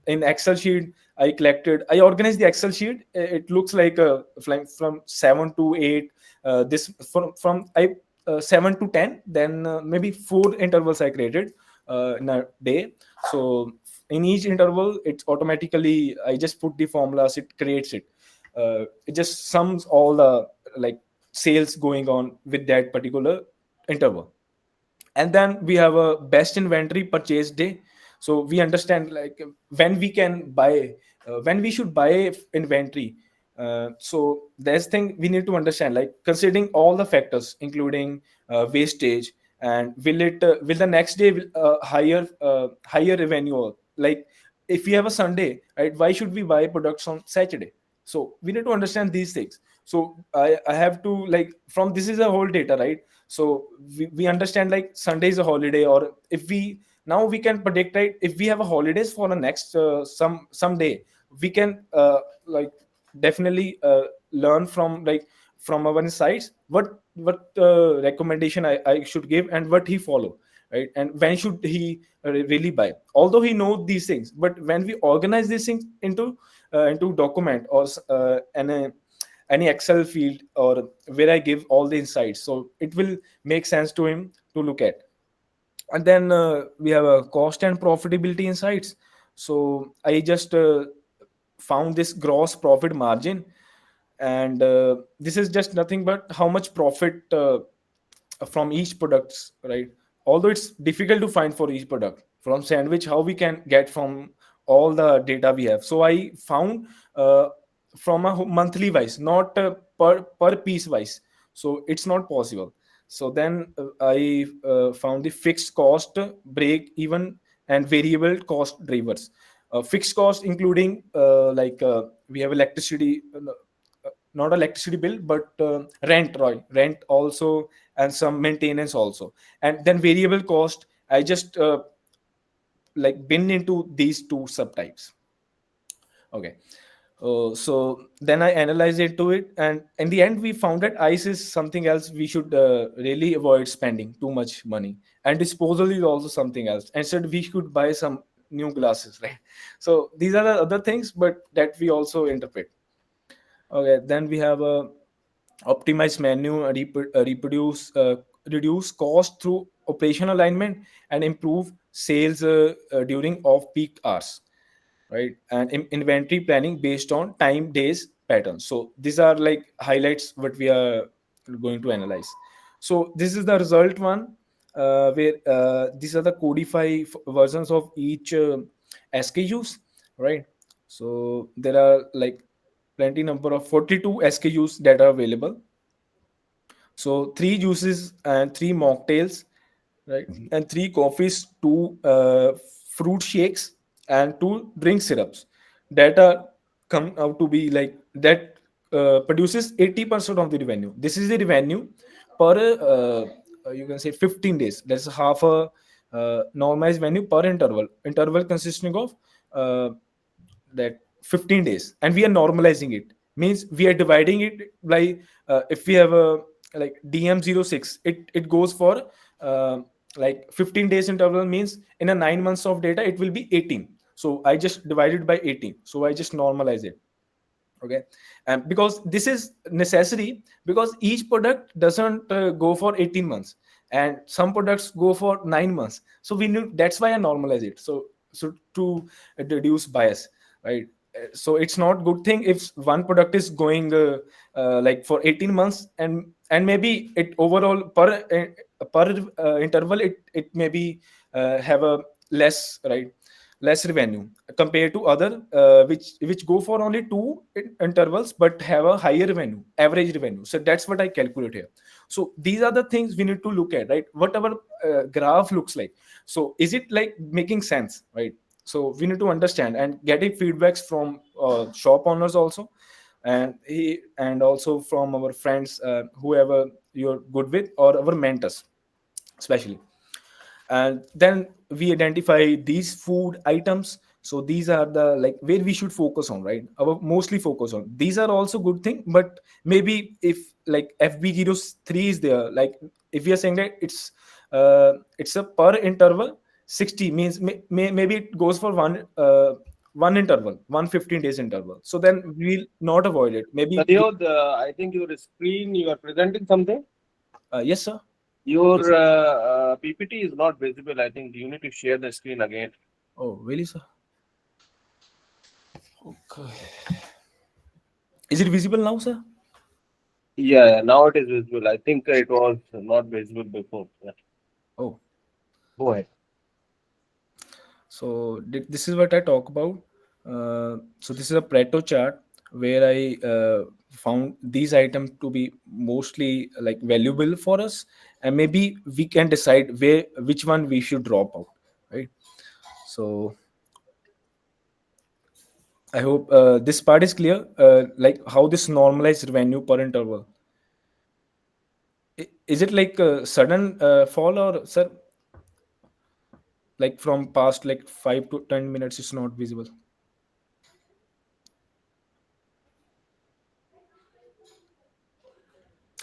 in Excel sheet I organized the Excel sheet. It looks like from 7 to 8, this from I 7 to 10, then maybe 4 intervals I created in a day. So in each interval, it's automatically, I just put the formulas, it creates it. It just sums all the like sales going on with that particular interval. And then we have a best inventory purchase day. So we understand like when we can buy, when we should buy inventory. So there's thing we need to understand, like considering all the factors including wastage, and will the next day higher revenue, like if we have a Sunday, right, why should we buy products on Saturday? So we need to understand these things. So I have to, like, from this is a whole data, right? So we understand like Sunday is a holiday, or if we, now we can predict, right, if we have a holidays for the next some day, we can like definitely learn from, like, from our insights, what recommendation I should give, and what he follow, right, and when should he really buy, although he know these things. But when we organize these things into document, or any Excel field, or where I give all the insights, so it will make sense to him to look at. And then we have a cost and profitability insights. So I just found this gross profit margin, and this is just nothing but how much profit from each products, right? Although it's difficult to find for each product from sandwich, how we can get from all the data we have. So I found uh, from a monthly wise, not per piece wise. So it's not possible. So then I found the fixed cost break even and variable cost drivers. Fixed cost including we have electricity, not electricity bill, but rent, right, rent also, and some maintenance also. And then variable cost, I just like bin into these two subtypes. Okay. So then I analyzed it to it, and in the end, we found that ice is something else we should really avoid spending too much money, and disposal is also something else. Instead, we should buy some new glasses, right? So these are the other things, but that we also interpret. Okay, then we have a optimize menu, reduce cost through operational alignment, and improve sales during off-peak hours, right? And inventory planning based on time, days, patterns. So these are like highlights what we are going to analyze. So this is the result one, where these are the codify versions of each SKUs, right? So there are like plenty number of 42 SKUs that are available. So three juices and three mocktails, right? And three coffees, two fruit shakes, and two drink syrups that are come out to be like that produces 80% of the revenue. This is the revenue per you can say 15 days. That's half a normalized revenue per interval. Interval consisting of that 15 days, and we are normalizing it, means we are dividing it by if we have a like DM06, it goes for like 15 days interval, means in a 9 months of data it will be 18. So I just divided by 18, so I just normalize it. Okay. And because this is necessary, because each product doesn't go for 18 months, and some products go for 9 months, so we knew, that's why I normalize it. So to reduce bias, right? So it's not good thing if one product is going like for 18 months, and maybe it overall per interval, it maybe have a less, right, less revenue compared to other which go for only two intervals but have a higher revenue, average revenue. So that's what I calculate here. So these are the things we need to look at, right? What our graph looks like. So is it like making sense, right? So we need to understand and getting feedbacks from shop owners also, and also from our friends, whoever you're good with, or our mentors especially. And then we identify these food items. So these are the, like, where we should focus on, right? Our mostly focus on these are also good thing, but maybe if like FB03 is there, like if we are saying that it's a per interval 60 means maybe it goes for one interval, 115 days interval, so then we'll not avoid it maybe Dalyodh, I think your screen, you are presenting something. yes sir. Your Yes. PPT is not visible. I think you need to share the screen again. Oh really sir? Okay, is it visible now sir? Yeah, now it is visible. I think it was not visible before. Yeah. Oh, Go ahead. so this is what I talk about. So this is a Pareto chart where I found these items to be mostly like valuable for us, and maybe we can decide where which one we should drop out, right? So I hope this part is clear. Like how this normalized revenue per interval. Is it like a sudden fall, or sir, like from past like 5 to 10 minutes is not visible?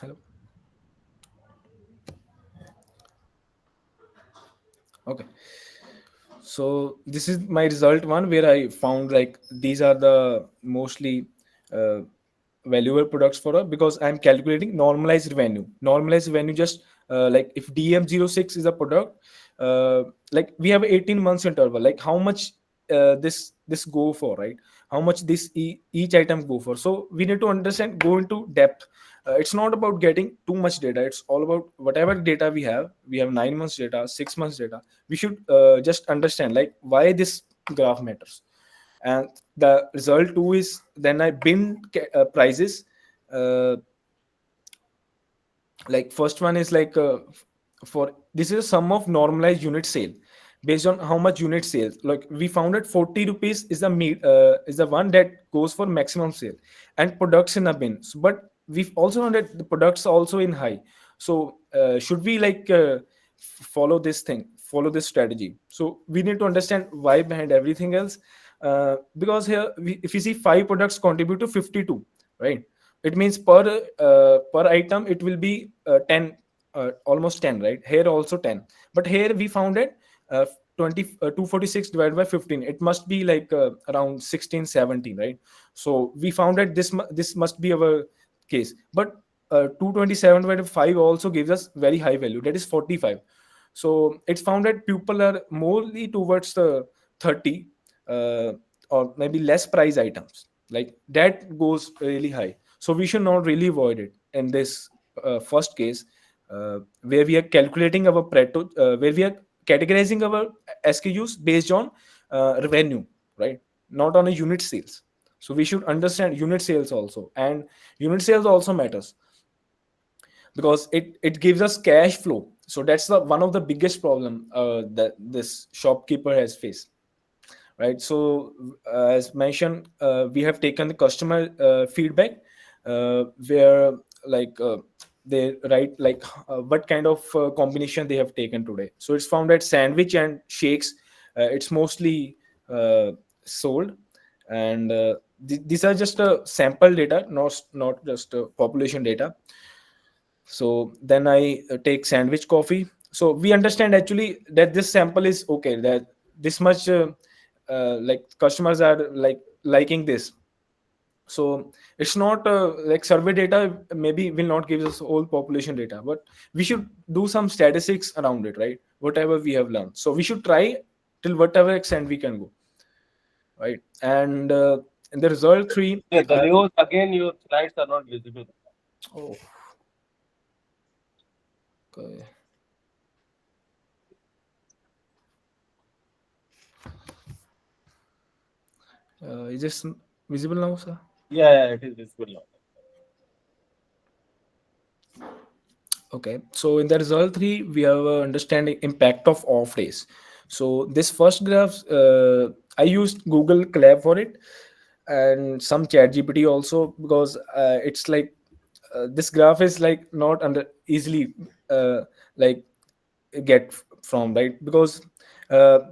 Hello. Okay. So this is my result one, where I found like these are the mostly uh, valuable products for us, because I'm calculating normalized revenue. Normalized revenue, just like if DM06 is a product, like we have 18 months interval, like how much this go for, right? How much this each item go for. So we need to understand, go into depth. It's not about getting too much data. It's all about whatever data we have. We have 9 months data, 6 months data. We should just understand like why this graph matters. And the result two is, then I bin prices. uh, like first one is like for this is a sum of normalized unit sale based on how much unit sales. Like we found that 40 rupees is the is the one that goes for maximum sale, and products in a bin. So, but we've also found that the products are also in high. So should we like follow this thing, follow this strategy? So we need to understand why behind everything else. Because here if you see 5 products contribute to 52, right? It means per item it will be 10, almost 10, right? Here also 10, but here we found it 20 246 divided by 15, it must be like around 16 17, right? So we found that this must be our case. But 227 divided by 5 also gives us very high value, that is 45. So it's found that people are morely towards the 30 uh, or maybe less price items, like that goes really high. So we should not really avoid it in this first case, where we are calculating our Pareto, where we are categorizing our SKUs based on revenue, right? Not on a unit sales. So we should understand unit sales also, and unit sales also matters because it gives us cash flow. So that's the one of the biggest problem that this shopkeeper has faced, right? So as mentioned, we have taken the customer feedback, where like they write like what kind of combination they have taken today. So it's found that sandwich and shakes, it's mostly uh, sold. And these are just a sample data, not just population data. So then I take sandwich coffee. So we understand actually that this sample is okay, that this much like customers are like liking this. So it's not like survey data maybe will not give us whole population data, but we should do some statistics around it, right? Whatever we have learned, so we should try till whatever extent we can go, right? And in the result three, Yeah, Dalyodh, again, your slides are not visible. oh, okay. Is this visible now, sir? Yeah, yeah, it is visible now. Okay, so in the result three, we have understanding impact of off days. So this first graph, I used Google Colab for it, and some chat gpt also, because it's like this graph is like not under easily like get from, right? Because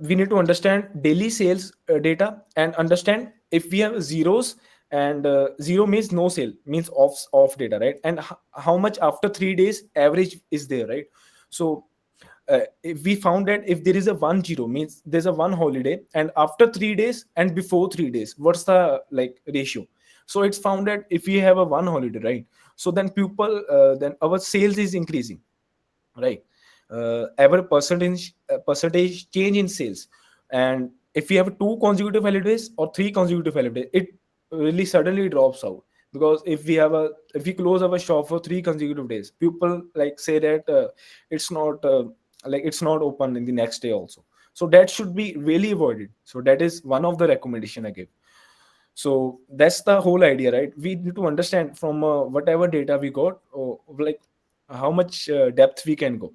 we need to understand daily sales data and understand if we have zeros, and zero means no sale, means off data, right? And how much after 3 days average is there, right? So if we found that if there is a 1 0 means there's a one holiday, and after 3 days and before 3 days, what's the like ratio? So it's found that if we have a one holiday, right, so then people then our sales is increasing, right? Ever percentage change in sales. And if we have two consecutive holidays or three consecutive holidays, it really suddenly drops out. Because if we close our shop for three consecutive days, people like say that it's not it's not open in the next day also. So that should be really avoided. So that is one of the recommendation I give. So that's the whole idea, right? We need to understand from whatever data we got, or like how much depth we can go.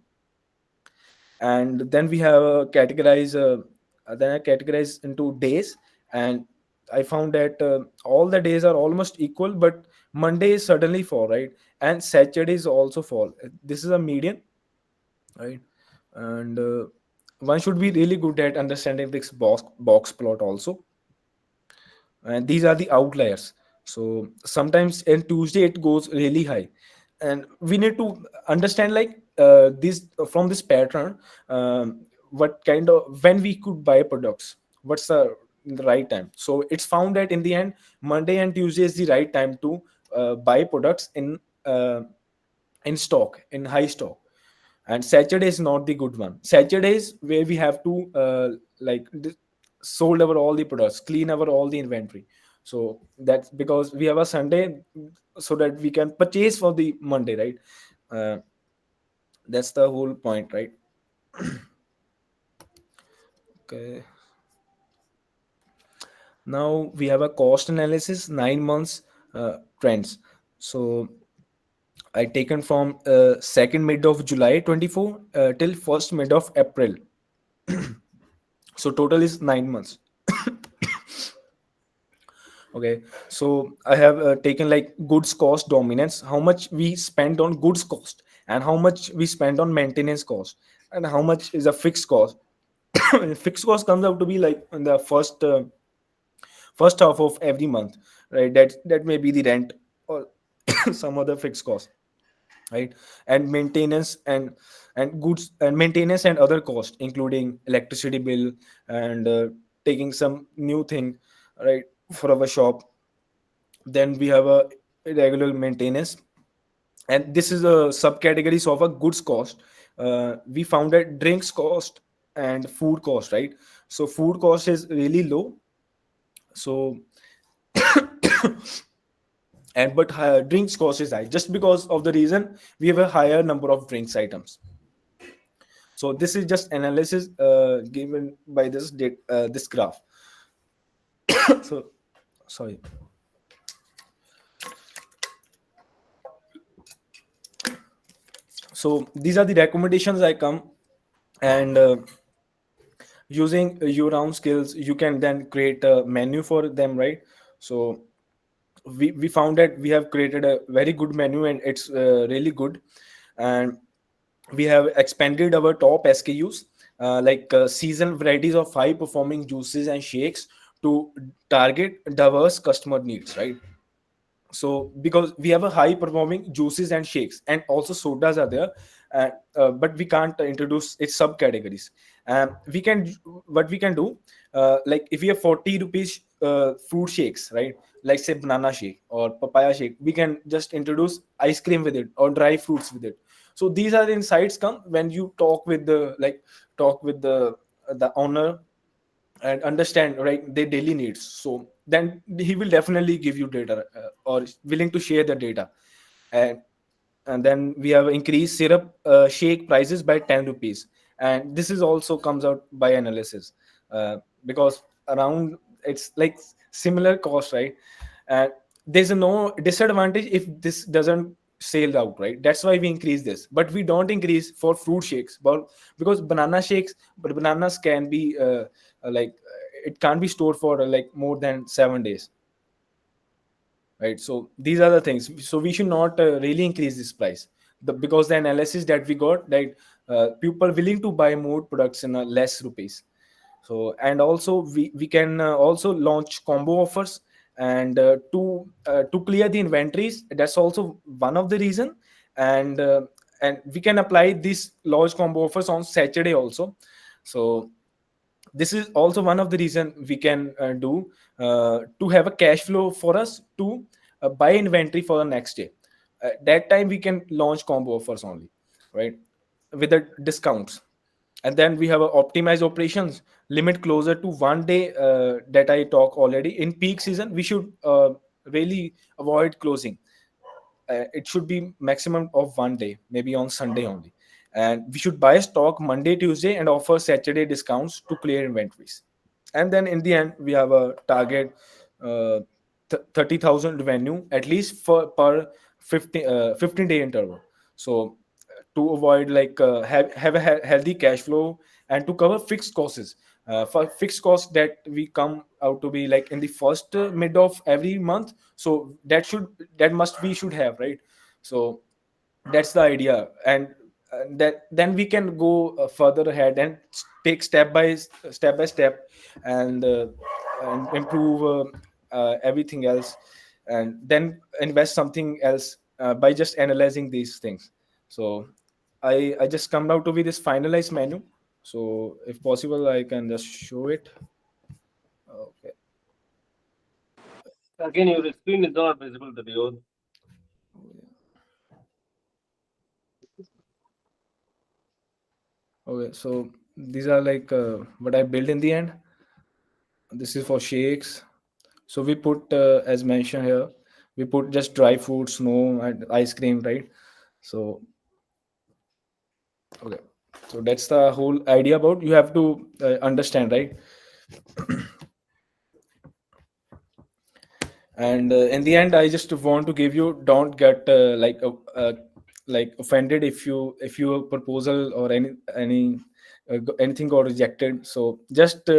And then we have then I categorize into days. And I found that all the days are almost equal, but Monday is suddenly fall, right? And Saturday is also fall. This is a median, right? And one should be really good at understanding this box plot also. And these are the outliers. So sometimes in Tuesday it goes really high, and we need to understand like this from this pattern, what kind of when we could buy products, what's the right time. So it's found that in the end, Monday and Tuesday is the right time to buy products uh, in stock, in high stock. And Saturday is not the good one. Saturday is where we have to sold over all the products, clean over all the inventory. So that's because we have a Sunday, so that we can purchase for the Monday, right? uh, that's the whole point, right? Okay, now we have a cost analysis, 9 months trends. So I taken from second mid of July 24 till first mid of April. So total is 9 months. Okay, so I have taken like goods cost dominance, how much we spend on goods cost, and how much we spend on maintenance cost, and how much is a fixed cost. Fixed cost comes out to be like in the first half of every month, right? That may be the rent or some other fixed cost, right? And maintenance and goods and maintenance and other costs, including electricity bill, and taking some new thing, right, for our shop. Then we have a regular maintenance, and this is a subcategories of a goods cost. We found that drinks cost and food cost, right? So food cost is really low. So and but higher drinks cost is high, just because of the reason we have a higher number of drinks items. So this is just analysis given by this graph. So sorry. So these are the recommendations I come. And using your own skills, you can then create a menu for them, right? So we found that we have created a very good menu, and it's really good. And we have expanded our top SKUs, seasonal varieties of high performing juices and shakes to target diverse customer needs, right? So because we have a high performing juices and shakes, and also sodas are there, but we can't introduce its subcategories. We can what we can do, like if we have 40 rupees fruit shakes, right, like say banana shake or papaya shake, we can just introduce ice cream with it or dry fruits with it. So these are the insights come when you talk with the owner, and understand, right, their daily needs. So then he will definitely give you data, or is willing to share the data. And and then we have increased syrup shake prices by 10 rupees. And this is also comes out by analysis, because around it's like similar cost, right? And there's no disadvantage if this doesn't sell out, right? That's why we increase this, but we don't increase for fruit shakes. But because banana shakes, but bananas can be it can't be stored for like more than 7 days. right? So these are the things. So we should not really increase this price, because the analysis that we got, that people willing to buy more products in less rupees. So, and also we can also launch combo offers, and to clear the inventories, that's also one of the reason. And uh, and we can apply these large combo offers on Saturday also. So this is also one of the reason we can do to have a cash flow for us to buy inventory for the next day. That time we can launch combo offers only, right, with the discounts. And then we have a optimized operations, limit closer to 1 day, that I talk already. In peak season we should really avoid closing. It should be maximum of 1 day, maybe on Sunday only. And we should buy stock Monday, Tuesday, and offer Saturday discounts to clear inventories. And then in the end we have a target, uh, 30,000 revenue at least for per 15-day interval. So to avoid like have a healthy cash flow, and to cover fixed costs, for fixed costs that we come out to be like in the first mid of every month. So that must we should have, right? So that's the idea. And that then we can go further ahead and take step by step, and improve everything else, and then invest something else by just analyzing these things. So I just come now to be this finalized menu. So if possible I can just show it. Okay. Again, your screen is not visible, Dalyodh. Okay, so these are like what I built in the end. This is for shakes. So we put, as mentioned here, we put just dry food, snow, and ice cream, right? So okay, so that's the whole idea about. You have to understand, right? And in the end I just want to give you, don't get like offended if your proposal or anything got rejected. So just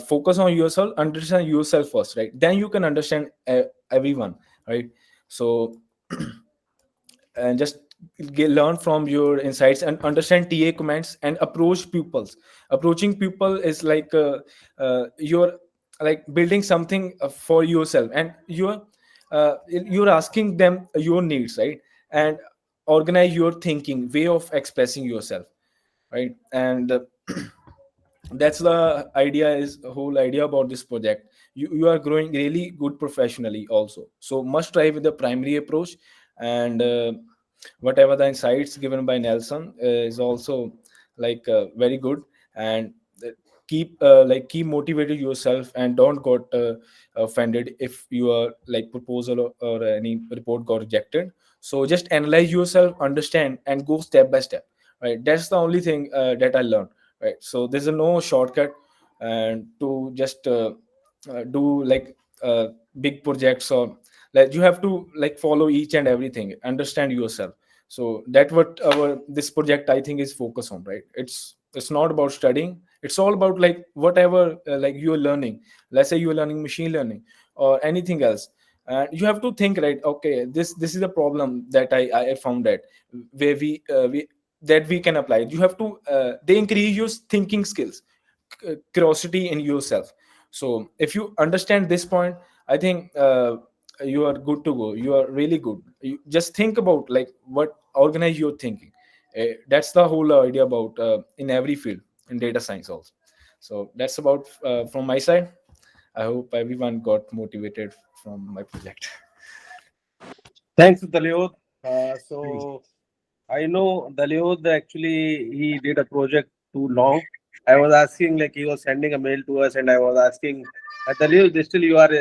focus on yourself, understand yourself first, right? Then you can understand everyone, right? So and just learn from your insights and understand TA comments and approach pupils. Approaching people is like you're like building something for yourself, and you're asking them your needs, right? And organize your thinking way of expressing yourself, right? And that's the idea, is the whole idea about this project. You are growing really good professionally also, so must try with the primary approach. And whatever the insights given by Nelson is also like very good. And uh, keep motivated yourself, and don't got offended if your like proposal or any report got rejected. So just analyze yourself, understand, and go step by step, right? That's the only thing that I learned, right? So there's a no shortcut, and to just do like big projects, or like you have to like follow each and everything, understand yourself. So that what our this project I think is focused on, right? It's not about studying, it's all about like whatever like you're learning. Let's say you're learning machine learning or anything else, and you have to think, right? Okay, this is a problem that I found that where we that we can apply. You have to they increase your thinking skills, curiosity in yourself. So if you understand this point, I think you are good to go. You are really good. You just think about like what organize your thinking. That's the whole idea about in every field in data science also. So that's about from my side. I hope everyone got motivated from my project. Thanks, Dalyodh. So I know Dalyodh actually he did a project too long. I was asking, like he was sending a mail to us, and I was asking, Dalyodh, still you are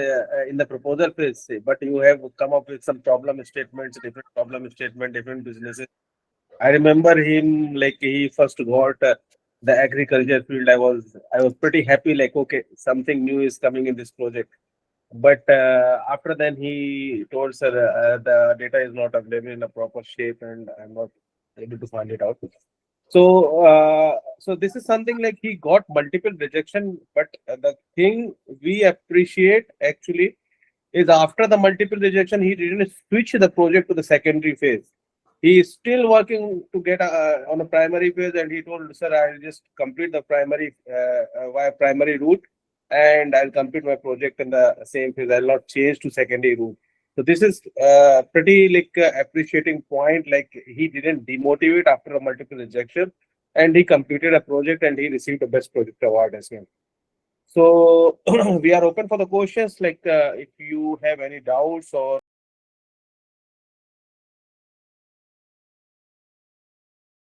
in the proposal phase, but you have come up with some problem statements, different problem statement, different businesses. I remember him like he first got the agriculture field. I was pretty happy, like okay, something new is coming in this project. But after then, he told sir the data is not available in a proper shape, and I'm not able to find it out. So this is something like he got multiple rejection, but the thing we appreciate actually is after the multiple rejection, he didn't switch the project to the secondary phase. He is still working to get on a primary phase, and he told, sir, I'll just complete the primary via primary route, and I'll complete my project in the same phase. I'll not change to secondary route. So this is pretty like appreciating point. Like he didn't demotivate after a multiple rejection, and he completed a project and he received the best project award as well. So we are open for the questions. Like if you have any doubts or